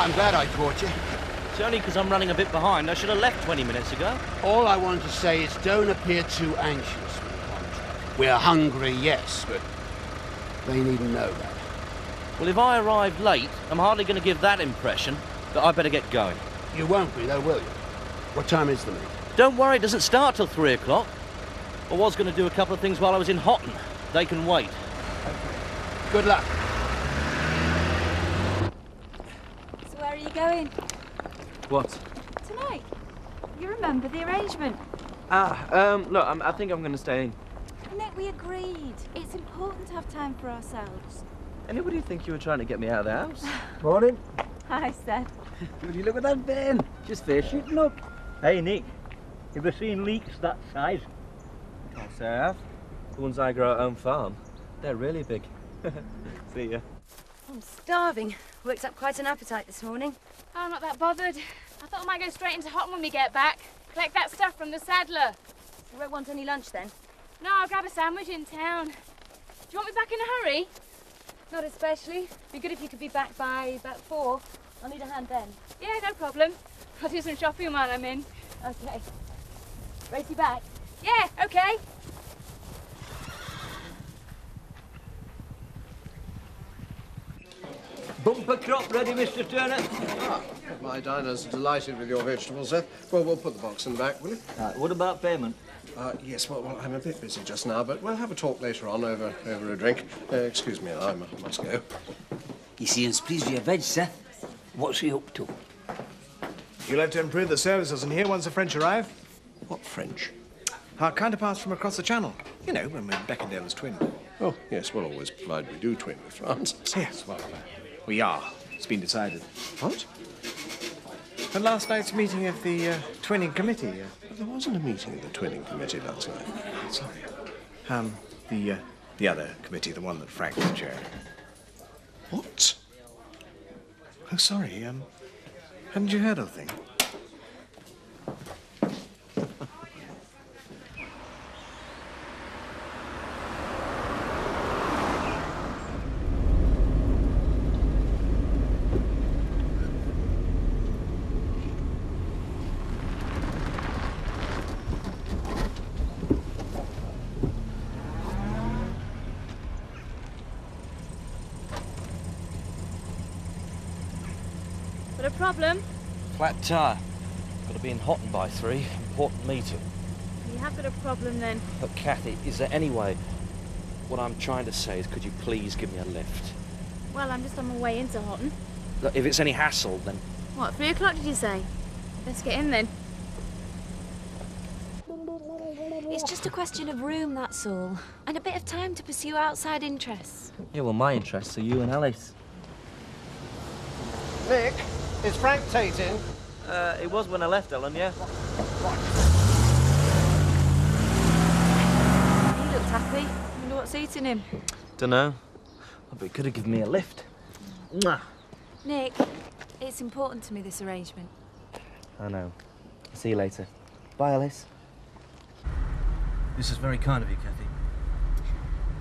I'm glad I caught you. It's only because I'm running a bit behind. I should have left 20 minutes ago. All I wanted to say is don't appear too anxious with the contract. We're hungry, yes, but they needn't know that. Well, if I arrive late, I'm hardly going to give that impression, but I better get going. You won't be, though, will you? What time is the meet? Don't worry, it doesn't start till 3 o'clock. I was going to do a couple of things while I was in Houghton. They can wait. Good luck. So where are you going? What? Tonight. You remember the arrangement. Look, I think I'm going to stay in. Nick, we agreed. It's important to have time for ourselves. Anybody think you were trying to get me out of the house? Morning. Hi, Seth. Would you look at that van? Just face shooting up. Hey, Nick, have you seen leeks that size? I say I have. The ones I grow at home farm, they're really big. See ya. I'm starving. Worked up quite an appetite this morning. Oh, I'm not that bothered. I thought I might go straight into Houghton when we get back. Collect that stuff from the saddler. You won't want any lunch then? No, I'll grab a sandwich in town. Do you want me back in a hurry? Not especially. Be good if you could be back by about 4. I'll need a hand then. Yeah, no problem. I'll do some shopping while I'm in. Okay. Race you back? Yeah, okay. Bumper crop ready, Mr. Turner? My diner's delighted with your vegetables, Seth. Well, we'll put the box in the back, will you? What about payment? Yes, well, I'm a bit busy just now, but we'll have a talk later on over a drink. Excuse me, I must go. You seems pleased with your veg, Seth. What's he up to? You'll have to improve the services in here once the French arrive. What French? Our counterparts from across the channel. You know, when we're Beckendale's twin. Oh, yes, well, always provided we do twin with France. Yes, well, we are. It's been decided. What? At last night's meeting of the twinning committee. There wasn't a meeting of the twinning committee last night. Sorry. The other committee, the one that Frank's chairing. What? Oh, sorry, hadn't you heard of the thing? Got a problem? Flat tyre. Got to be in Houghton by 3. Important meeting. You have got a problem then. Look, Kathy, is there any way... What I'm trying to say is, could you please give me a lift? Well, I'm just on my way into Houghton. Look, if it's any hassle, then... What, 3 o'clock did you say? Let's get in then. It's just a question of room, that's all. And a bit of time to pursue outside interests. Yeah, well, my interests are you and Alice. Nick, is Frank Tate in? It was when I left, Ellen, yeah. He looked happy. Wonder what's eating him. Dunno. But he could have given me a lift. Mwah. Nick, it's important to me, this arrangement. I know. See you later. Bye, Alice. This is very kind of you, Kathy.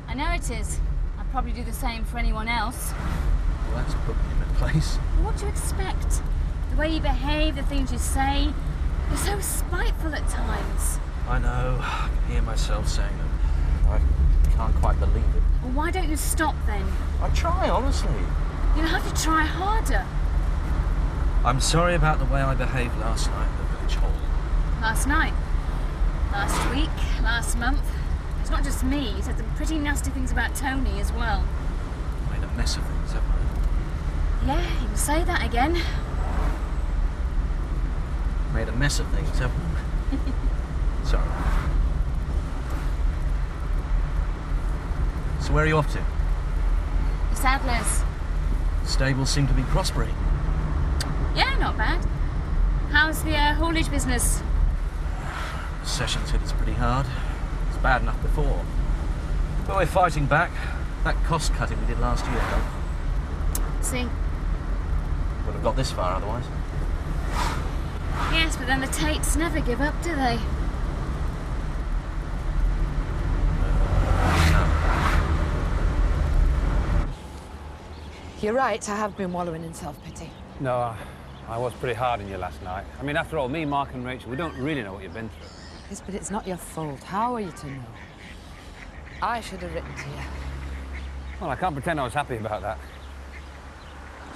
I know it is. I'd probably do the same for anyone else. Well, that's put me in a place. What do you expect? The way you behave, the things you say. You're so spiteful at times. I know. I can hear myself saying them. I can't quite believe it. Well, why don't you stop then? I try, honestly. You'll have to try harder. I'm sorry about the way I behaved last night at the village hall. Last night, last week, last month. It's not just me. You said some pretty nasty things about Tony as well. Made a mess of things, haven't I? Yeah, you can say that again. Made a mess of things, haven't I? Sorry. So where are you off to? The Saddlers. Stables seem to be prospering. Yeah, not bad. How's the haulage business? Sessions hit us pretty hard. It's bad enough before. But we're fighting back. That cost cutting we did last year helped. See? Would have got this far otherwise. Yes, but then the Tates never give up, do they? You're right, I have been wallowing in self-pity. No, I was pretty hard on you last night. I mean, after all, me, Mark and Rachel, we don't really know what you've been through. Yes, but it's not your fault. How are you to know? I should have written to you. Well, I can't pretend I was happy about that.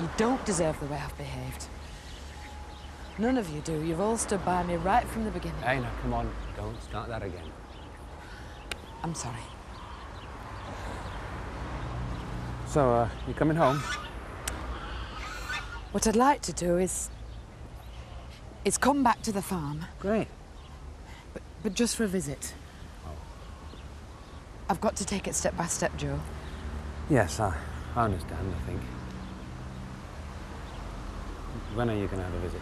You don't deserve the way I've behaved. None of you do. You've all stood by me right from the beginning. Hey, now, come on. Don't start that again. I'm sorry. So, you coming home? What I'd like to do is come back to the farm. Great. But just for a visit. Oh. I've got to take it step by step, Joe. Yes, I understand, I think. When are you going to have a visit?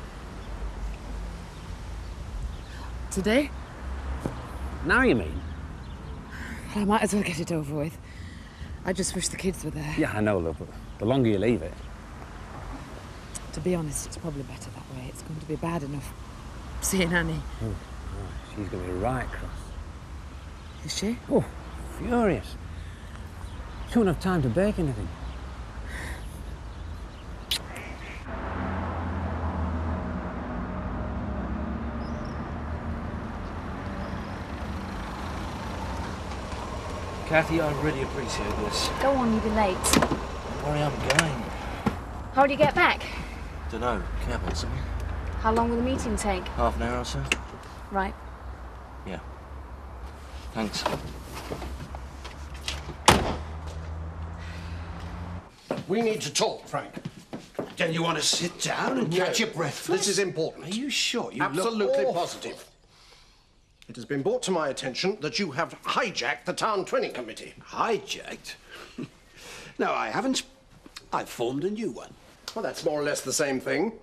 Today? Now you mean? Well, I might as well get it over with. I just wish the kids were there. Yeah, I know, love, but the longer you leave it... To be honest, it's probably better that way. It's going to be bad enough seeing Annie. Oh, right. She's going to be right cross. Is she? Oh, furious. She won't have time to bake anything. Kathy, I really appreciate this. Go on, you'll be late. Don't worry, I'm going. How do you get back? Dunno, cab or something. How long will the meeting take? Half an hour or so? Right. Yeah. Thanks. We need to talk, Frank. Then you want to sit down and catch your breath first? This is important. Are you sure? You Absolutely look positive. It has been brought to my attention that you have hijacked the Town Twinning Committee. Hijacked? No, I haven't. I've formed a new one. Well, that's more or less the same thing.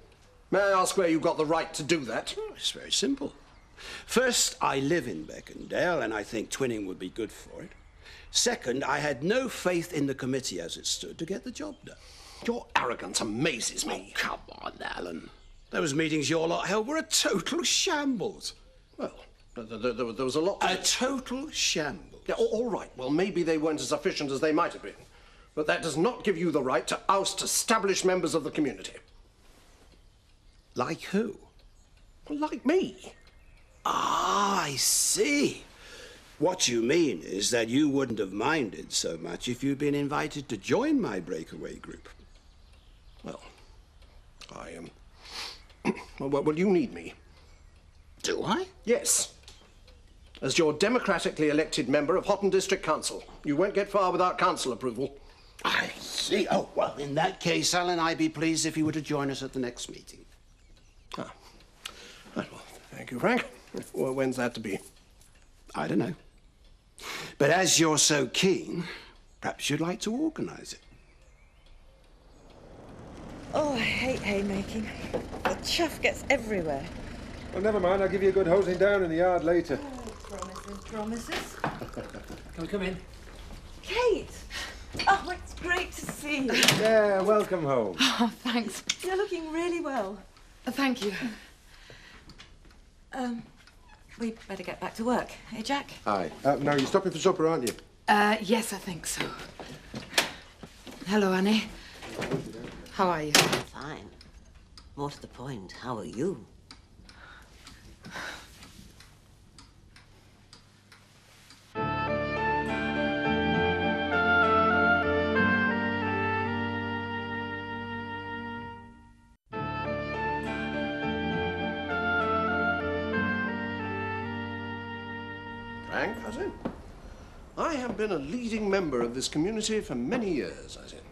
May I ask where you got the right to do that? Oh, it's very simple. First, I live in Beckendale, and I think twinning would be good for it. Second, I had no faith in the committee as it stood to get the job done. Your arrogance amazes me. Oh, come on, Alan. Those meetings your lot held were a total shambles. Well, there was a lot... A total shambles. Yeah, all right. Well, maybe they weren't as efficient as they might have been. But that does not give you the right to oust established members of the community. Like who? Well, like me. Ah, I see. What you mean is that you wouldn't have minded so much if you'd been invited to join my breakaway group. Well, I am... well, you need me. Do I? Yes. As your democratically elected member of Hotton District Council. You won't get far without council approval. I see. Oh, well, in that case, Alan, I'd be pleased if you were to join us at the next meeting. Ah. Well, thank you, Frank. Well, when's that to be? I don't know. But as you're so keen, perhaps you'd like to organise it. Oh, I hate haymaking. The chaff gets everywhere. Well, never mind. I'll give you a good hosing down in the yard later. Oh, promises. Can we come in? Kate! Oh, it's great to see you. Yeah, welcome home. Oh, thanks. You're looking really well. Thank you. We better get back to work, eh, Jack? Aye. Now, you're stopping for supper, aren't you? Yes, I think so. Hello, Annie. How are you? Fine. More to the point, how are you? Frank, I said. I have been a leading member of this community for many years, I said.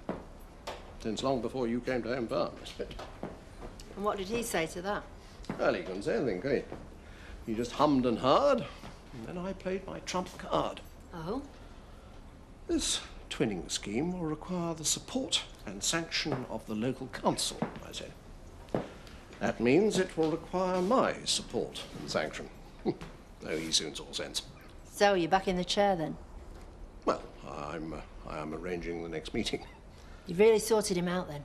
Since long before you came to Home Farm, I said. And what did he say to that? Well, he couldn't say anything, could he? He just hummed and hawed, and then I played my trump card. Oh? This twinning scheme will require the support and sanction of the local council, I said. That means it will require my support and sanction. Oh, he soon saw sense. So, you're back in the chair then? Well, I am arranging the next meeting. You've really sorted him out then?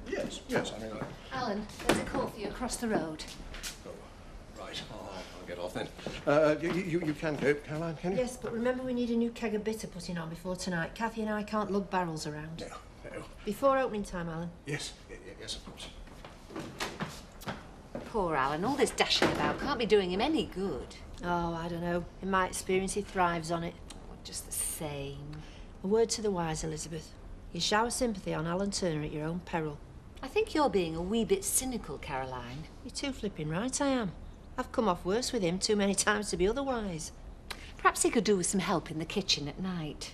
Yes, I mean, Alan, there's a call for you across the road. Oh, right. I'll get off then. You can go, Caroline, can you? Yes, but remember we need a new keg of bitter putting on before tonight. Kathy and I can't lug barrels around. No. Before opening time, Alan. Yes, of course. Poor Alan, all this dashing about can't be doing him any good. Oh, I don't know. In my experience, he thrives on it. Oh, just the same. A word to the wise, Elizabeth. You shower sympathy on Alan Turner at your own peril. I think you're being a wee bit cynical, Caroline. You're too flipping right, I am. I've come off worse with him too many times to be otherwise. Perhaps he could do with some help in the kitchen at night.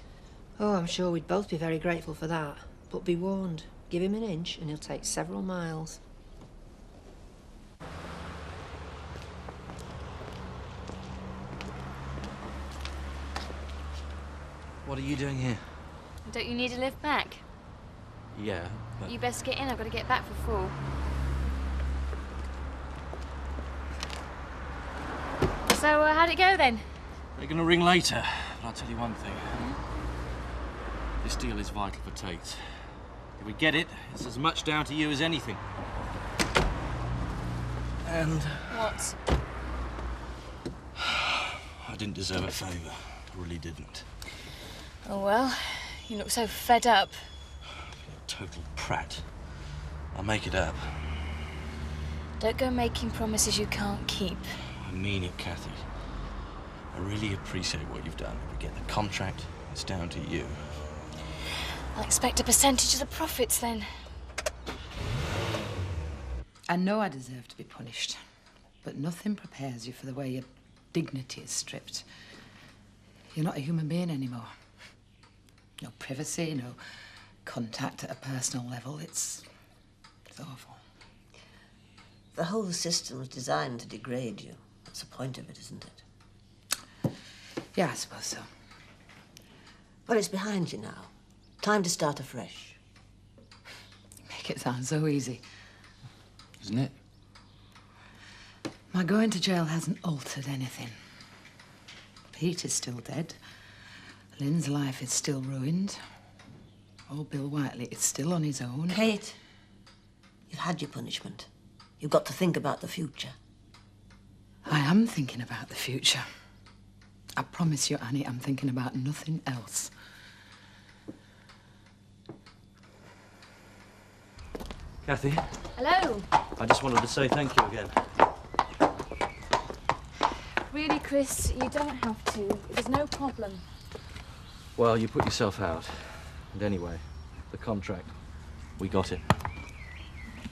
Oh, I'm sure we'd both be very grateful for that. But be warned, give him an inch and he'll take several miles. What are you doing here? Don't you need a lift back? Yeah, but... You best get in. I've got to get back for 4. So, how'd it go then? They're going to ring later, but I'll tell you one thing. This deal is vital for Tate's. If we get it, it's as much down to you as anything. And... What? I didn't deserve a favour. I really didn't. Oh, well, you look so fed up. You're a total prat. I'll make it up. Don't go making promises you can't keep. I mean it, Kathy. I really appreciate what you've done. If we get the contract, it's down to you. I'll expect a percentage of the profits then. I know I deserve to be punished, but nothing prepares you for the way your dignity is stripped. You're not a human being anymore. No privacy, no contact at a personal level. It's awful. The whole system was designed to degrade you. That's the point of it, isn't it? Yeah, I suppose so. Well, it's behind you now. Time to start afresh. Make it sound so easy. Isn't it? My going to jail hasn't altered anything. Pete is still dead. Lynn's life is still ruined. Old Bill Whiteley is still on his own. Kate, you've had your punishment. You've got to think about the future. I am thinking about the future. I promise you, Annie, I'm thinking about nothing else. Kathy? Hello. I just wanted to say thank you again. Really, Chris, you don't have to. There's no problem. Well, you put yourself out. And anyway, the contract, we got it.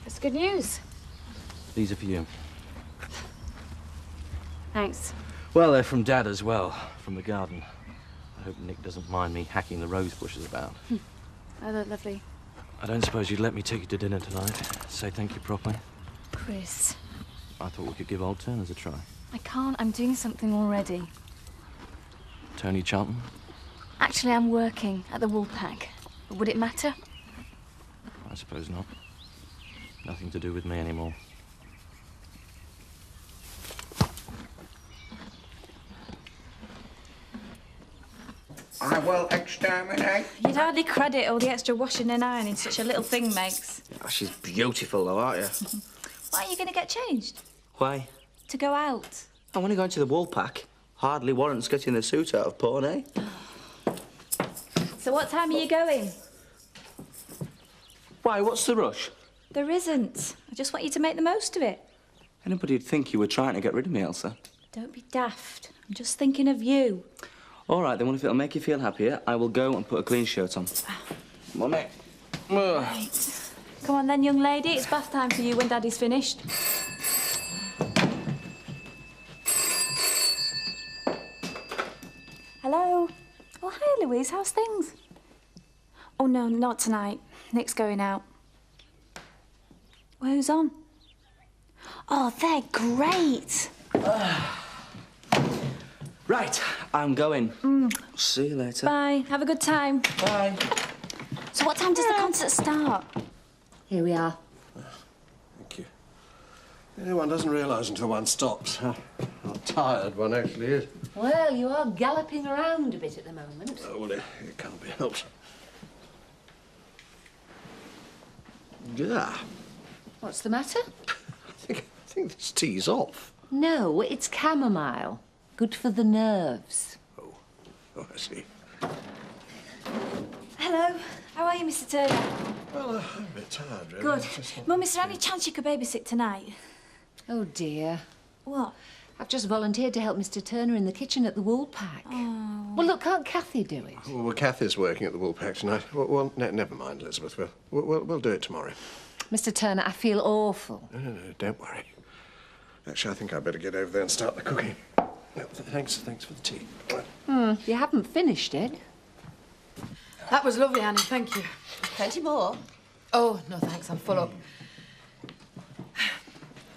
That's good news. These are for you. Thanks. Well, they're from Dad as well, from the garden. I hope Nick doesn't mind me hacking the rose bushes about. Oh, they're lovely. I don't suppose you'd let me take you to dinner tonight? Say thank you properly? Chris. I thought we could give old Turners a try. I can't. I'm doing something already. Tony Charlton? Actually, I'm working at the Woolpack. But would it matter? I suppose not. Nothing to do with me anymore. I will exterminate. You'd hardly credit all the extra washing and ironing such a little thing makes. Oh, she's beautiful, though, aren't you? Why are you going to get changed? Why? To go out? I'm only going to the Woolpack. Hardly warrants getting the suit out of porn, eh? So what time are you going? Why, what's the rush? There isn't. I just want you to make the most of it. Anybody'd think you were trying to get rid of me, Elsa. Don't be daft. I'm just thinking of you. All right, then, well, if it'll make you feel happier, I will go and put a clean shirt on. Mummy. Right. Come on then, young lady. It's bath time for you when Daddy's finished. Hello. Oh, hi, Louise. How's things? Oh, no, not tonight. Nick's going out. Well, who's on? Oh, they're great. Right, I'm going. See you later. Bye. Have a good time. Bye. So what time does the concert start? Here we are. Thank you. One doesn't realise until one stops how tired one actually is. Well, you are galloping around a bit at the moment. Oh, well, it can't be helped. Yeah. What's the matter? I think this tea's off. No, it's chamomile. Good for the nerves. Oh, I see. Hello. How are you, Mr. Turner? Well, I'm a bit tired, really. Good. Mum, is there any chance you could babysit tonight? Oh, dear. What? I've just volunteered to help Mr. Turner in the kitchen at the Woolpack. Oh. Well, look, can't Kathy do it? Well, Kathy's working at the Woolpack tonight. Well, never mind, Elizabeth. We'll do it tomorrow. Mr. Turner, I feel awful. No, don't worry. Actually, I think I'd better get over there and start the cooking. No, thanks for the tea. You haven't finished it. That was lovely, Annie, thank you. Plenty more. Oh, no thanks, I'm full up.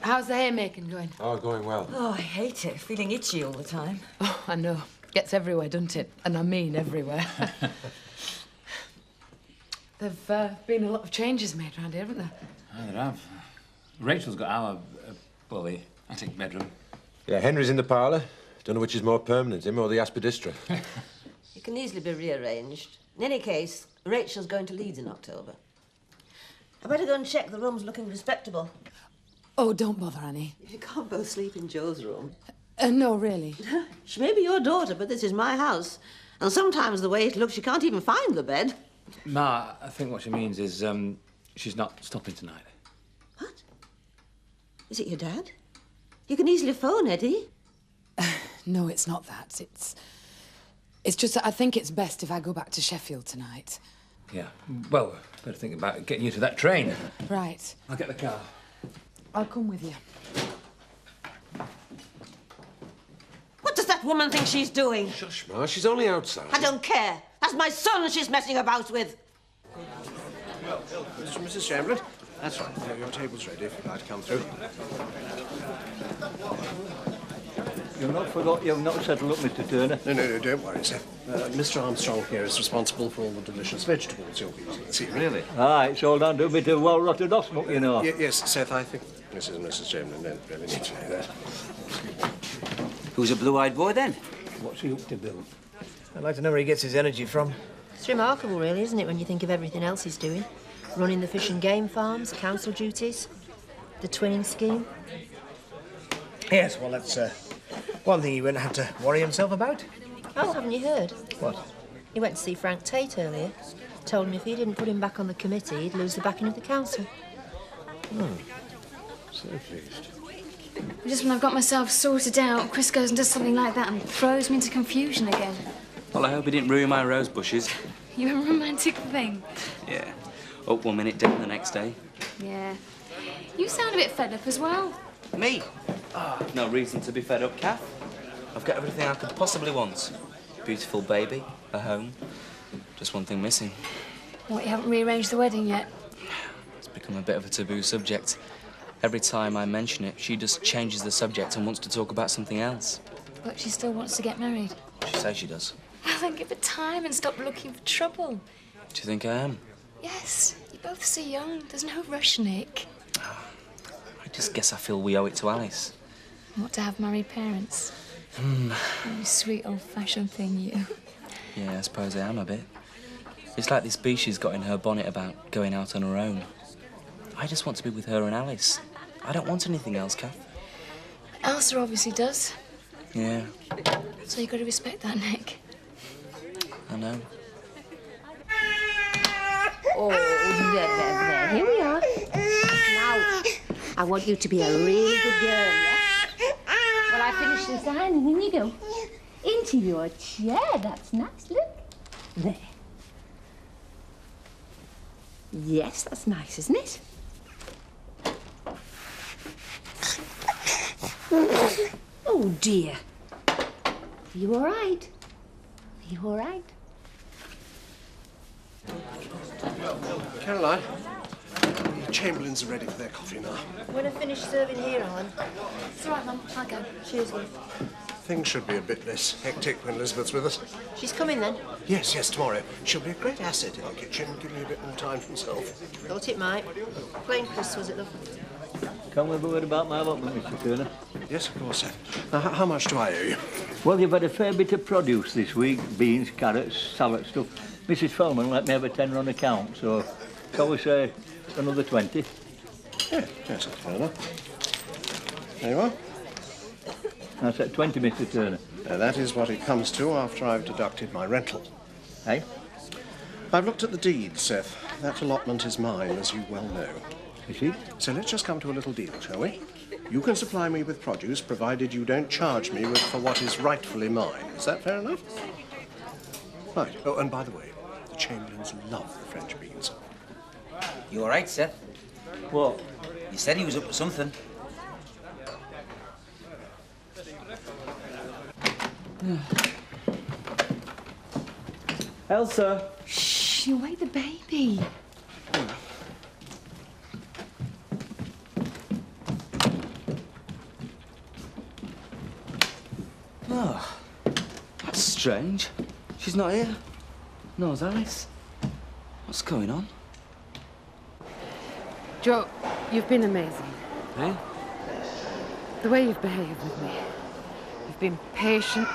How's the haymaking going? Oh, going well. Oh, I hate it. Feeling itchy all the time. Oh, I know. Gets everywhere, doesn't it? And I mean everywhere. There've been a lot of changes made around here, haven't there? Oh, there have. Rachel's got our, well, the attic bedroom. Yeah, Henry's in the parlour. Don't know which is more permanent, him or the aspidistra. It can easily be rearranged. In any case, Rachel's going to Leeds in October. I better go and check the room's looking respectable. Oh, don't bother, Annie. You can't both sleep in Jo's room. No, really. She may be your daughter, but this is my house. And sometimes the way it looks, you can't even find the bed. Ma, I think what she means is, she's not stopping tonight. Is it your dad? You can easily phone Eddie. No, it's not that. It's just that I think it's best if I go back to Sheffield tonight. Yeah. Well, better think about getting you to that train. Right. I'll get the car. I'll come with you. What does that woman think she's doing? Shush, Ma, she's only outside. I don't care. That's my son she's messing about with. Mrs. Chamberlain, that's right. Your table's ready if you'd like to come through. You've not settled up, Mr. Turner. No, don't worry, sir. Mr. Armstrong here is responsible for all the delicious vegetables you'll be eating this evening. Really? Ah, it's all down to a bit of well-rotted osmuk, you know. Yes, Seth, I think Mrs. and Mrs. Chamberlain don't really need to know that. Who's a blue-eyed boy, then? What's he up to, Bill? I'd like to know where he gets his energy from. It's remarkable, really, isn't it, when you think of everything else he's doing? Running the fish and game farms, council duties, the twinning scheme. Yes, well, that's one thing he wouldn't have to worry himself about. Oh, haven't you heard? What? He went to see Frank Tate earlier. Told him if he didn't put him back on the committee, he'd lose the backing of the council. So pleased. Just when I've got myself sorted out, Chris goes and does something like that and throws me into confusion again. Well, I hope he didn't ruin my rose bushes. You're a romantic thing. Yeah. Up one minute, down the next day. Yeah. You sound a bit fed up as well. Me? No reason to be fed up, Kath. I've got everything I could possibly want. Beautiful baby, a home. Just one thing missing. What, you haven't rearranged the wedding yet? It's become a bit of a taboo subject. Every time I mention it, she just changes the subject and wants to talk about something else. But she still wants to get married. She says she does. Well, then give her time and stop looking for trouble. Do you think I am? Yes, you're both so young. There's no rush, Nick. I just guess I feel we owe it to Alice. What, to have married parents? You sweet old-fashioned thing, you. Yeah, I suppose I am a bit. It's like this bee she's got in her bonnet about going out on her own. I just want to be with her and Alice. I don't want anything else, Kath. Elsa obviously does. Yeah, So you've got to respect that, Nick. I know. Oh, there. Here we are. Now, I want you to be a really good girl, yeah? Well, I finished this iron, and in you go. Into your chair. That's nice, look. There. Yes, that's nice, isn't it? Oh, dear. Are you all right? Are you all right? Caroline, the Chamberlains are ready for their coffee now. When I finish serving here, Alan. It's all right, Mum. I'll go. Cheers, love. Things should be a bit less hectic when Elizabeth's with us. She's coming then. Yes, tomorrow. She'll be a great asset in the kitchen, give me a bit more time for myself. Thought it might. Plain Chris, was it, love? Can we have a word about my allotment, Mr. Turner? Yes, of course, sir. Now, how much do I owe you? Well, you've had a fair bit of produce this week. Beans, carrots, salad stuff. Mrs. Fellman let me have a tenner on account, so shall we say another 20? Yeah, that's fair enough. There you are. That's at 20, Mr. Turner. That is what it comes to after I've deducted my rental. Hey? I've looked at the deed, Seth. That allotment is mine, as you well know. You see? So let's just come to a little deal, shall we? You can supply me with produce, provided you don't charge me for what is rightfully mine. Is that fair enough? Right. Oh, and by the way, the Chamberlains love the French beans. You all right, Seth? What? You said he was up to something. Elsa! Shh, you wake the baby. Oh, that's strange. She's not here. No's Alice. What's going on? Joe, you've been amazing. Eh? The way you've behaved with me. You've been patient,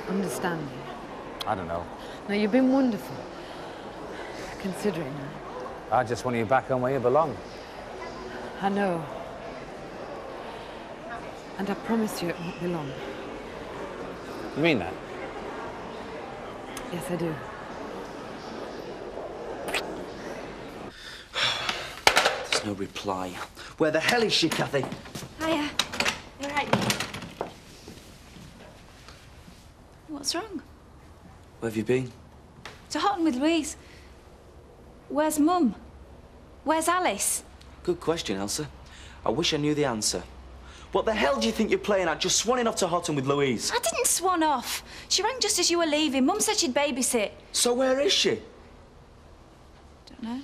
understanding. I don't know. No, you've been wonderful. Considering. I just want you back home where you belong. I know. And I promise you it won't be long. You mean that? Yes, I do. There's no reply. Where the hell is she, Kathy? Hiya. You're right. What's wrong? Where have you been? To Houghton with Louise. Where's Mum? Where's Alice? Good question, Elsa. I wish I knew the answer. What the hell do you think you're playing at, just swanning off to Houghton with Louise? I didn't swan off. She rang just as you were leaving. Mum said she'd babysit. So where is she? Don't know.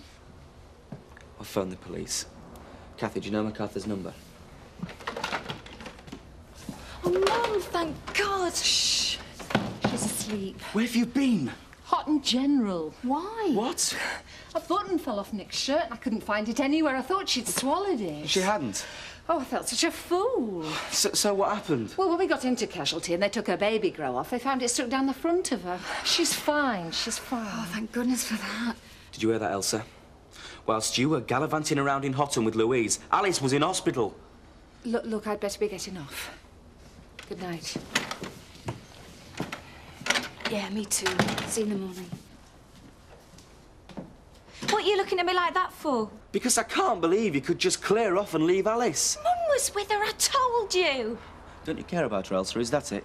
I'll phone the police. Kathy, do you know MacArthur's number? Oh, Mum, thank God. Shh. She's asleep. Where have you been? Houghton General. Why? What? A button fell off Nick's shirt and I couldn't find it anywhere. I thought she'd swallowed it. She hadn't. Oh, I felt such a fool. So what happened? Well, when we got into casualty and they took her baby grow off, they found it stuck down the front of her. She's fine. She's fine. Oh, thank goodness for that. Did you hear that, Elsa? Whilst you were gallivanting around in Houghton with Louise, Alice was in hospital. Look, I'd better be getting off. Good night. Yeah, me too. See you in the morning. What are you looking at me like that for? Because I can't believe you could just clear off and leave Alice. Mum was with her, I told you. Don't you care about her, Elsa? Is that it?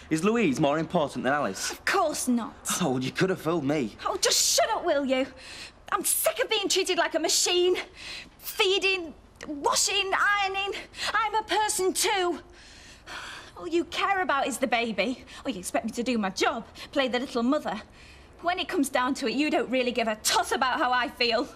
Is Louise more important than Alice? Of course not. Oh, well, you could have fooled me. Oh, just shut up, will you? I'm sick of being treated like a machine. Feeding, washing, ironing. I'm a person too. All you care about is the baby. Oh, you expect me to do my job, play the little mother. When it comes down to it, you don't really give a toss about how I feel.